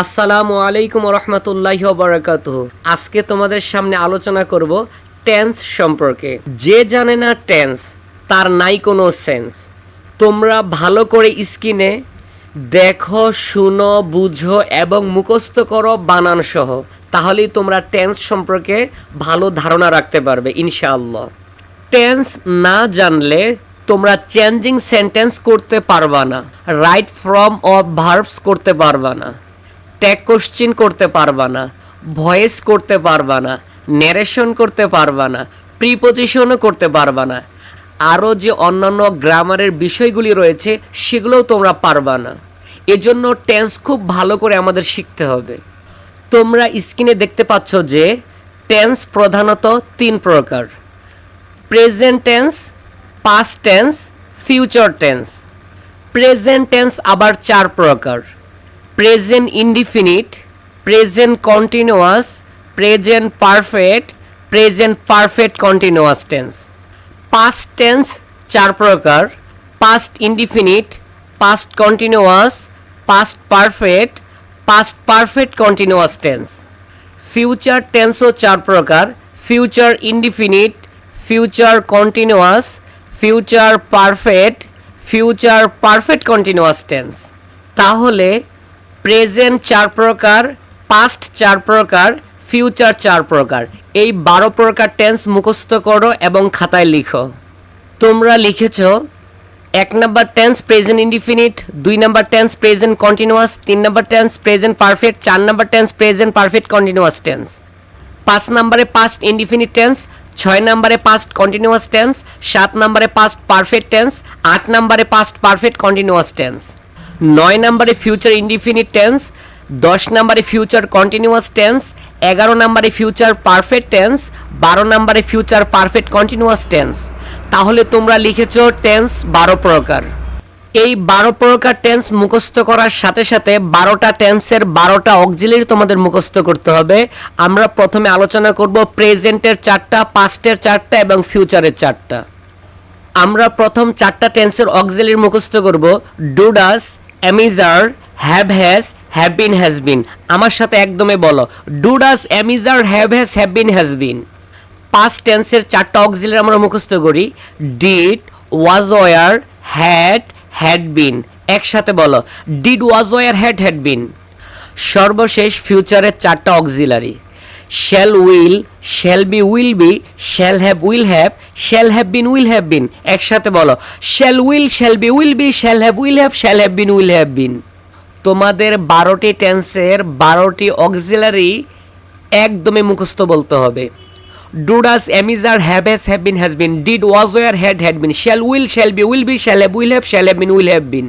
আসসালামু আলাইকুম রহমতুল্লাহি ওয়া বারাকাতুহু। আজকে তোমাদের সামনে আলোচনা করব টেন্স সম্পর্কে। যে জানে না টেন্স তার নাই কোনো সেন্স। তোমরা ভালো করে স্ক্রিনে দেখো, শুনো, বুঝো এবং মুখস্থ করো বানান সহ, তাহলেই তোমরা টেন্স সম্পর্কে ভালো ধারণা রাখতে পারবে ইনশাআল্লাহ। টেন্স না জানলে তোমরা চেঞ্জিং সেন্টেন্স করতে পারবা না, রাইট ফ্রম অফ ভার্বস করতে পারবা না, ট্যাগ কোশ্চিন করতে পারবা না, ভয়েস করতে পারবা না, ন্যারেশন করতে পারবা না, প্রিপোজিশনও করতে পারবা না। আরও যে অন্যান্য গ্রামারের বিষয়গুলি রয়েছে সেগুলোও তোমরা পারবা না। এজন্য টেন্স খুব ভালো করে আমাদের শিখতে হবে। তোমরা স্ক্রিনে দেখতে পাচ্ছ যে টেন্স প্রধানত তিন প্রকার: present tense, past tense, future tense. Present tense আবার চার প্রকার: present indefinite, present continuous, present perfect, present perfect continuous tense. Past tense চার প্রকার: past indefinite, past continuous, past perfect, past perfect continuous tense. Future টেন্সও চার প্রকার: future indefinite, future continuous, future perfect, future perfect continuous tense. তাহলে present চার প্রকার, past চার প্রকার, ফিউচার চার প্রকার, এই 12 প্রকার টেন্স মুখস্থ করো এবং খাতায় লিখো। তোমরা লিখেছ 1 number tense present indefinite, 2 number tense present continuous, 3 number tense present perfect, 4 number tense present perfect continuous tense, 5 নম্বরে পাস্ট ইনডিফিনিট টেন্স, 6 নম্বরে পাস্ট কন্টিনিউয়াস টেন্স, 7 নম্বরে পাস্ট পারফেক্ট টেন্স, 8 নম্বরে পাস্ট পারফেক্ট কন্টিনিউয়াস টেন্স, 9 নম্বরে future indefinite tense, 10 নম্বরে future continuous tense, 11 নম্বরে future perfect tense, 12 নম্বরে future perfect continuous tense. তাহলে তোমরা লিখেছ টেন্স 12 প্রকার। এই 12 প্রকার টেন্স মুখস্থ করার সাথে সাথে 12টা টেন্সের 12টা অক্সিলারি তোমাদের মুখস্থ করতে হবে। আমরা প্রথমে আলোচনা করব প্রেজেন্টের 4টা, পাস্টের 4টা এবং ফিউচারের 4টা। আমরা প্রথম 4টা টেন্সের অক্সিলারি মুখস্থ করব: do does, am is are, have has, have been, has been. আমার সাথে একদমই বলো: do does, am is are, have has, have been, has been. Past টেন্সের 4টা অক্সিলারি আমরা মুখস্থ করি: did, was were, had, had been. একসাথে বলো: did, was were, had, had been. সর্বশেষ ফিউচারের 4টা auxiliary: shall will, shall be, will be, shall have, will have, shall have been, will have been. একসাথে বলো: shall will, shall be, will be, shall have, will have, shall have been, will have been. তোমাদের 12টি টেন্সের 12টি auxiliary একদমই মুখস্থ বলতে হবে: do does, am is are, have has, have been, has been; did, was were, had, had been; shall will, shall be, will be; shall have, will have, shall have been, will have been.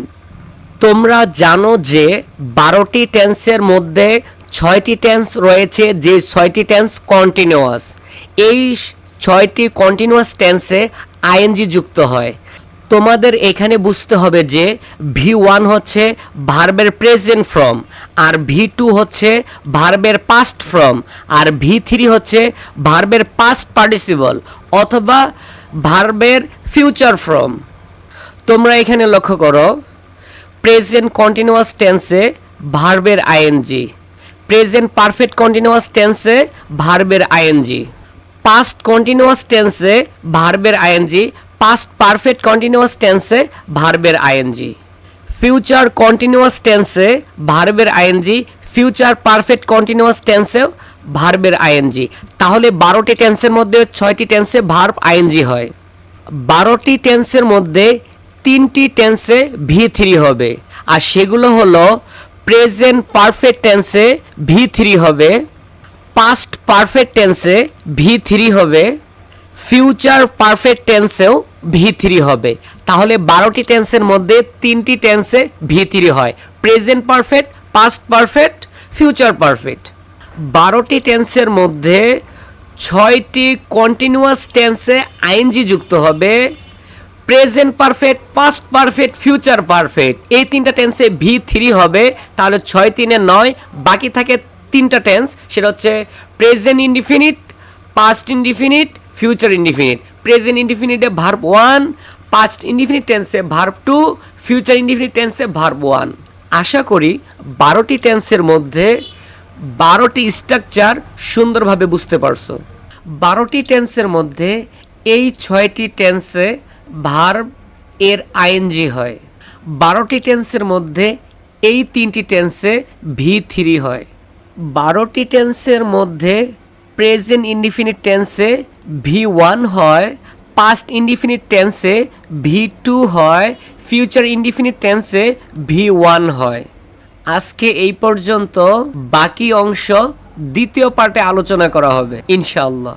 তোমরা জানো যে 12টি টেন্সের মধ্যে 6টি tense রয়েছে, যে 6টি tense continuous. এই 6টি কন্টিনিউয়াস টেন্সে আইএনজি যুক্ত হয়। তোমাদের এখানে বুঝতে হবে যে V1 হচ্ছে ভার্বের প্রেজেন্ট ফর্ম, আর V2 হচ্ছে ভার্বের পাস্ট ফর্ম, আর V3 হচ্ছে ভার্বের পাস্ট পার্টিসিপল অথবা ভার্বের ফিউচার ফর্ম। তোমরা এখানে লক্ষ্য করো, প্রেজেন্ট কন্টিনিউয়াস টেন্সে ভার্বের আইএনজি, প্রেজেন্ট পারফেক্ট কন্টিনিউয়াস টেন্সে ভার্বের আইএনজি, পাস্ট কন্টিনিউয়াস টেন্সে ভার্বের আইএনজি, পাস্ট পারফেক্ট কন্টিনিউয়াস টেন্সে ভার্বের আইএনজি, ফিউচার কন্টিনিউয়াস টেন্সে ভার্বের আইএনজি, ফিউচার পারফেক্ট কন্টিনিউয়াস টেন্সেও ভার্বের আইএনজি। তাহলে 12টি টেন্সের মধ্যে 6টি টেন্সে ভার্ব আইএনজি হয়। 12টি টেন্সের মধ্যে 3টি টেন্সে V3 হবে, আর সেগুলো হলো: প্রেজেন্ট পারফেক্ট টেন্সে V3 হবে, পাস্ট পারফেক্ট টেন্সে V3 হবে, ফিউচার পারফেক্ট টেন্সেও V3 হবে। তাহলে 12টি টেন্সের মধ্যে 3টি টেন্সে V3 হয়: present perfect, past perfect, future perfect. 12টি টেন্সের মধ্যে 6টি কন্টিনিউয়াস টেন্সে আইএনজি যুক্ত হবে: present perfect, past perfect, future perfect. এই 3টা টেন্সে V3 হবে। তাহলে 6 3 9, বাকি থাকে 3টা টেন্স, সেটা হচ্ছে present indefinite, past indefinite, future indefinite. Present ইনডিফিনিটে ভার্ব 1, পাস্ট ইনডিফিনিট টেন্সে ভার্ব 2, ফিউচার ইনডিফিনিট টেন্সে ভার্ব 1। আশা করি 12টি টেন্সের মধ্যে 12টি স্ট্রাকচার সুন্দরভাবে বুঝতে পারছো। 12টি টেন্সের মধ্যে এই 6টি টেন্সে ভার্ব এর আইএনজি হয়। 12টি টেন্সের মধ্যে এই 3টি টেন্সে V3 হয়। 12টি টেন্সের মধ্যে প্রেজেন্ট ইনডিফিনিট টেন্সে V1 হয়, পাস্ট ইনডিফিনিট টেন্সে V2 হয়, ফিউচার ইনডিফিনিট টেন্সে V1 হয়। আজকে এই পর্যন্ত, বাকি অংশ দ্বিতীয় পার্টে আলোচনা করা হবে ইনশাআল্লাহ।